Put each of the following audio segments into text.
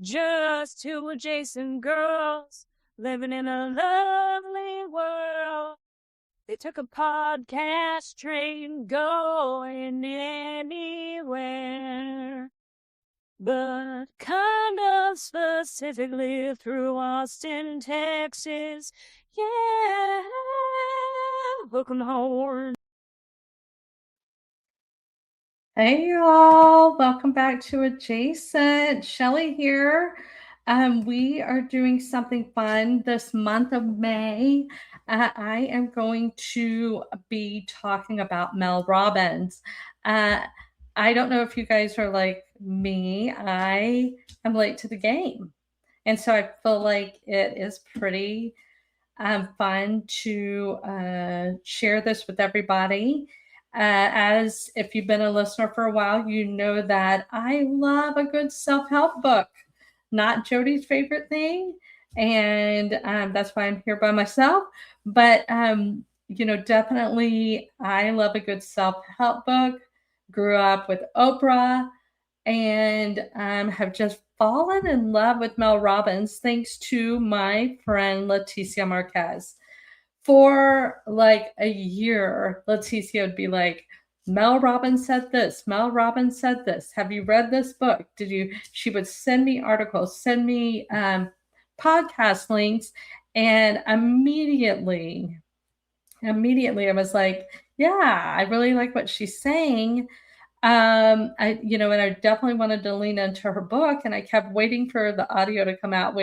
Just two adjacent girls living in a lovely world. They took a podcast train going anywhere, but kind of specifically through Austin, Texas. Yeah, welcome home. Hey y'all, welcome back to Adjacent. Shelly here. We are doing something fun this month of May. I am going to be talking about Mel Robbins. Uh, I don't know if you guys are like me. I am late to the game. And so I feel like it is pretty fun to share this with everybody. As if you've been a listener for a while, you know that I love a good self help book, not Jody's favorite thing. And that's why I'm here by myself. But, definitely I love a good self help book. Grew up with Oprah and have just fallen in love with Mel Robbins thanks to my friend Leticia Marquez. For like a year, Leticia would be like, Mel Robbins said this. Mel Robbins said this. Have you read this book? Did you? She would send me articles, send me podcast links, and immediately I was like, yeah, I really like what she's saying. And I definitely wanted to lean into her book, and I kept waiting for the audio to come out,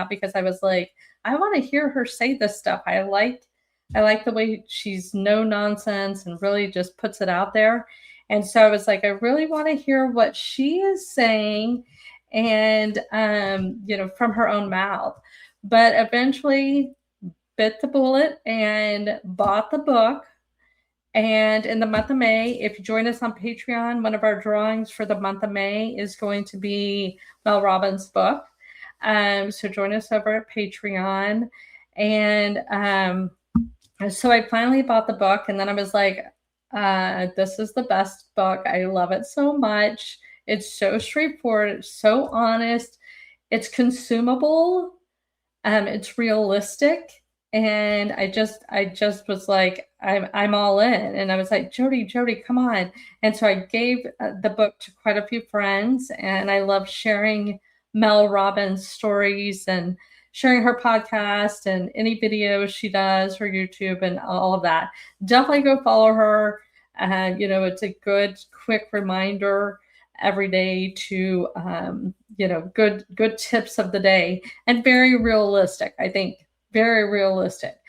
because I was like, I want to hear her say this stuff. I like the way she's no nonsense and really just puts it out there. And so I was like, I really want to hear what she is saying and from her own mouth. But eventually bit the bullet and bought the book. And in the month of May, if you join us on Patreon, one of our drawings for the month of May is going to be Mel Robbins' book. So join us over at Patreon. And so I finally bought the book, and then I was like, this is the best book. I love it so much. It's so straightforward. It's so honest. It's consumable. It's realistic, and I just was like, I'm all in, and I was like, Jody, come on. And so I gave the book to quite a few friends, and I love sharing Mel Robbins stories and sharing her podcast and any videos she does, her YouTube, and all of that. Definitely go follow her. It's a good quick reminder every day to good tips of the day, and very realistic. I think very realistic.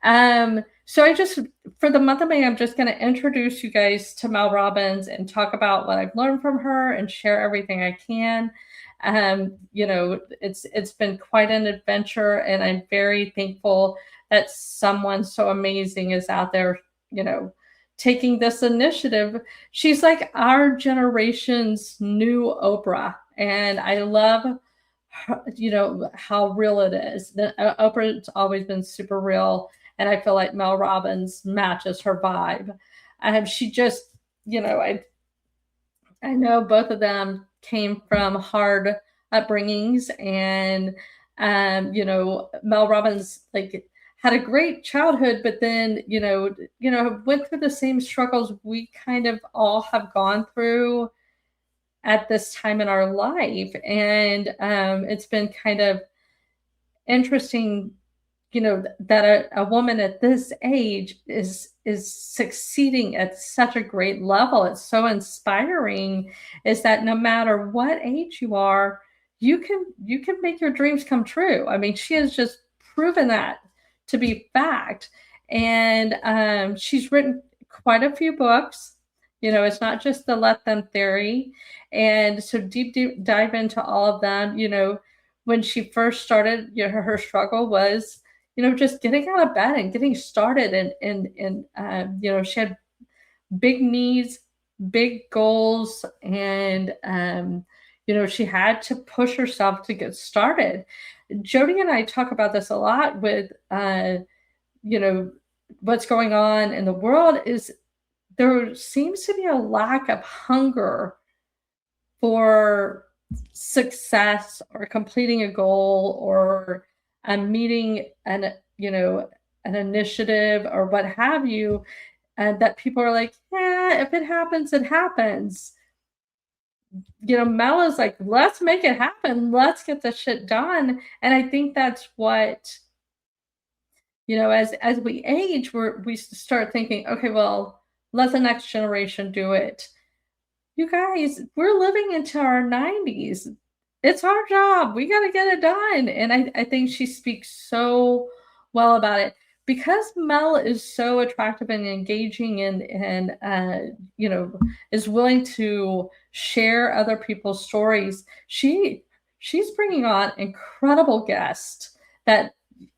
So I just, for the month of May, I'm just going to introduce you guys to Mel Robbins and talk about what I've learned from her and share everything I can. It's been quite an adventure, and I'm very thankful that someone so amazing is out there, taking this initiative. She's like our generation's new Oprah, and I love her, how real it is. Oprah's always been super real, and I feel like Mel Robbins matches her vibe. She just, I know both of them came from hard upbringings, and Mel Robbins had a great childhood, but then went through the same struggles we kind of all have gone through at this time in our life, and it's been kind of interesting, that a woman at this age is succeeding at such a great level. It's so inspiring, is that no matter what age you are, you can make your dreams come true. I mean, she has just proven that to be fact. And she's written quite a few books. It's not just the let them theory. And so deep dive into all of them. When she first started, her struggle was, just getting out of bed and getting started. And she had big needs, big goals, and she had to push herself to get started. Jody and I talk about this a lot with what's going on in the world. Is there seems to be a lack of hunger for success or completing a goal or meeting an an initiative or what have you, and that people are like, yeah, if it happens, it happens. Mel is like, let's make it happen. Let's get the shit done. And I think that's what, as we age, we start thinking, okay, well, let the next generation do it. You guys, we're living into our 90s. It's our job. We got to get it done. And I think she speaks so well about it because Mel is so attractive and engaging and is willing to share other people's stories. She's bringing on incredible guests that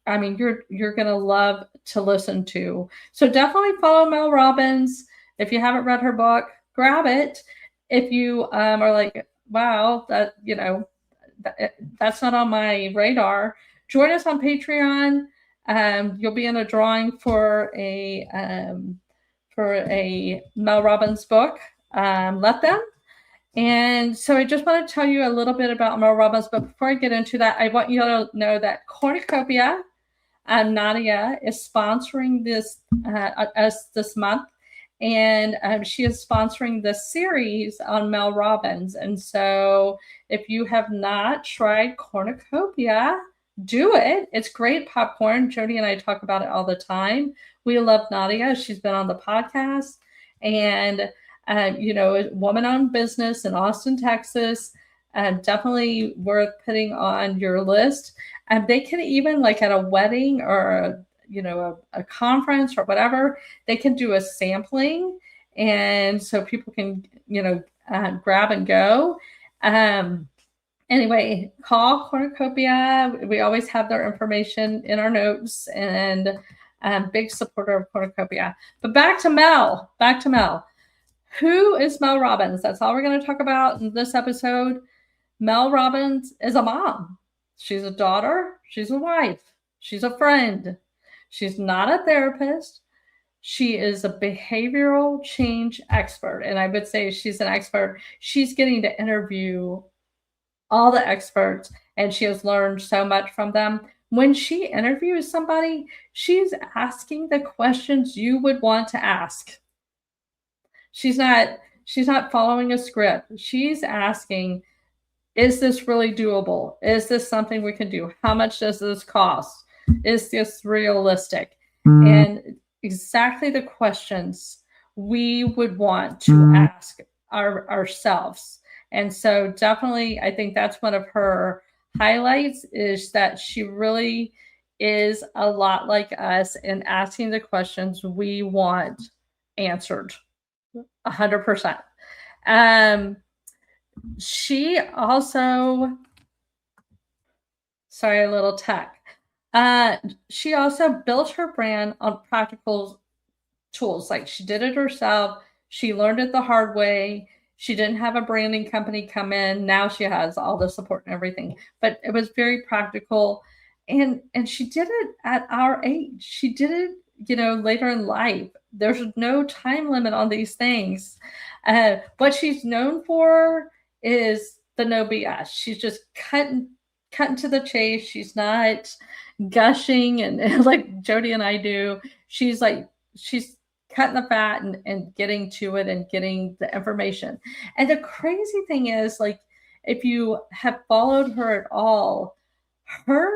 you're going to love to listen to. So definitely follow Mel Robbins. If you haven't read her book, grab it. If you are like, wow, that's not on my radar, join us on Patreon. You'll be in a drawing for a Mel Robbins book. Let them. And so I just want to tell you a little bit about Mel Robbins, but before I get into that, I want you to know that Cornucopia, Nadia, is sponsoring us this month. And she is sponsoring the series on Mel Robbins. And so if you have not tried Cornucopia, do it. It's great popcorn. Jody and I talk about it all the time. We love Nadia. She's been on the podcast. And, a woman-owned business in Austin, Texas. Definitely worth putting on your list. And they can even, like at a wedding or a conference or whatever, they can do a sampling, and so people can grab and go. Anyway, call Cornucopia. We always have their information in our notes, and big supporter of Cornucopia. But back to Mel. Who is Mel Robbins? That's all we're going to talk about in this episode. Mel Robbins is a mom. She's a daughter. She's a wife. She's a friend. She's not a therapist. She is a behavioral change expert. And I would say she's an expert. She's getting to interview all the experts, and she has learned so much from them. When she interviews somebody, she's asking the questions you would want to ask. She's not following a script. She's asking, is this really doable? Is this something we can do? How much does this cost? Is this realistic? And exactly the questions we would want to ask ourselves. And so definitely, I think that's one of her highlights, is that she really is a lot like us in asking the questions we want answered 100%. She also, sorry, a little tech. She also built her brand on practical tools. Like, she did it herself. She learned it the hard way. She didn't have a branding company come in. Now she has all the support and everything, but it was very practical. And she did it at our age. She did it, later in life. There's no time limit on these things. What she's known for is the no BS. She's just cutting to the chase. She's not gushing and like Jody and I do. She's cutting the fat and getting to it and getting the information. And the crazy thing is, like, if you have followed her at all, her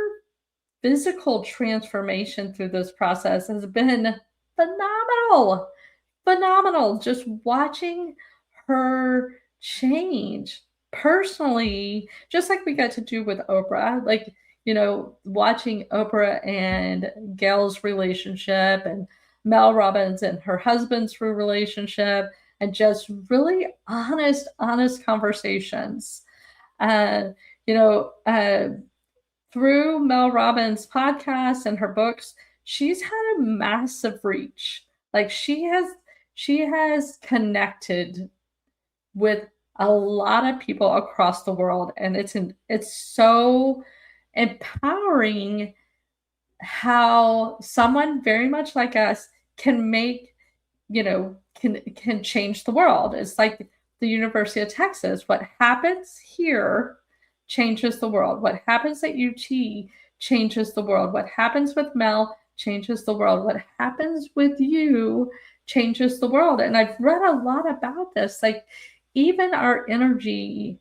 physical transformation through this process has been phenomenal. Just watching her change personally, just like we got to do with Oprah, like, watching Oprah and Gail's relationship, and Mel Robbins and her husband's relationship, and just really honest conversations. Through Mel Robbins' podcast and her books, she's had a massive reach. Like, she has connected with a lot of people across the world, and it's so empowering how someone very much like us can make, can change the world. It's like the University of Texas. What happens here changes the world. What happens at UT changes the world. What happens with Mel changes the world. What happens with you changes the world. And I've read a lot about this. Like, even our energy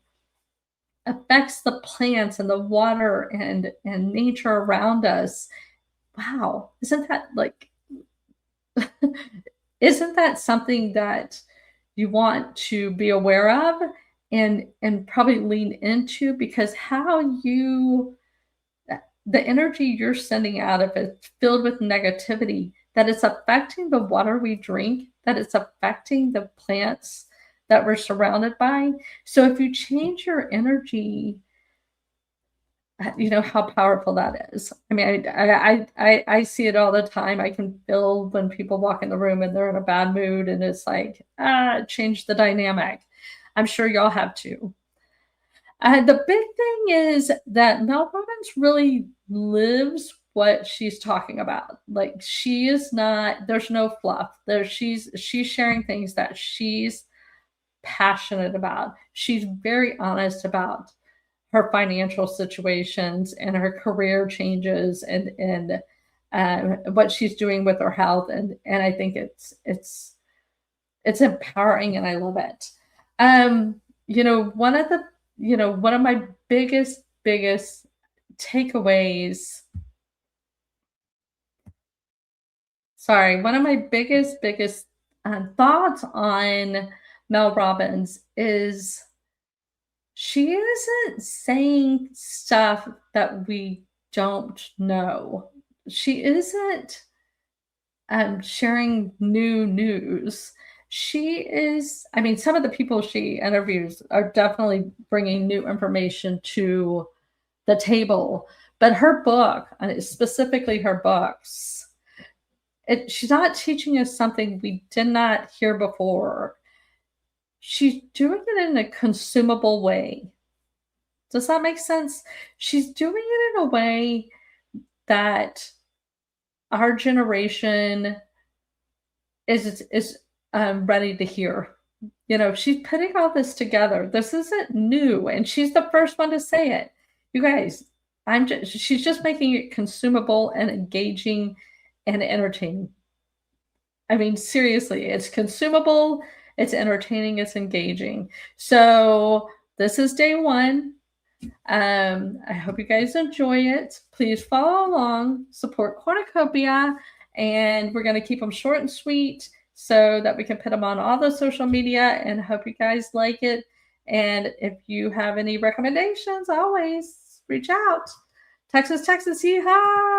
affects the plants and the water and nature around us. Wow, isn't that like isn't that something that you want to be aware of and probably lean into? Because how you the energy you're sending out, if it's filled with negativity, that it's affecting the water we drink, that it's affecting the plants that we're surrounded by. So if you change your energy, you know how powerful that is. I mean, I see it all the time. I can feel when people walk in the room and they're in a bad mood, and it's like, change the dynamic. I'm sure y'all have too. The big thing is that Mel Robbins really lives what she's talking about. Like, she is not, there's no fluff. She's sharing things that she's passionate about. She's very honest about her financial situations and her career changes and what she's doing with her health. And I think it's empowering, and I love it. One of my biggest takeaways. One of my biggest thoughts on Mel Robbins is she isn't saying stuff that we don't know. She isn't sharing new news. She is, I mean, some of the people she interviews are definitely bringing new information to the table, but her book, specifically her books, she's not teaching us something we did not hear before. She's doing it in a consumable way. Does that make sense? She's doing it in a way that our generation is ready to hear. You know, she's putting all this together. This isn't new, and she's the first one to say it. You guys, she's just making it consumable and engaging and entertaining. I mean, seriously, it's consumable, it's entertaining, it's engaging. So this is day one. I hope you guys enjoy it. Please follow along, support Cornucopia, and we're going to keep them short and sweet so that we can put them on all the social media, and hope you guys like it. And if you have any recommendations, always reach out. Texas, yeehaw!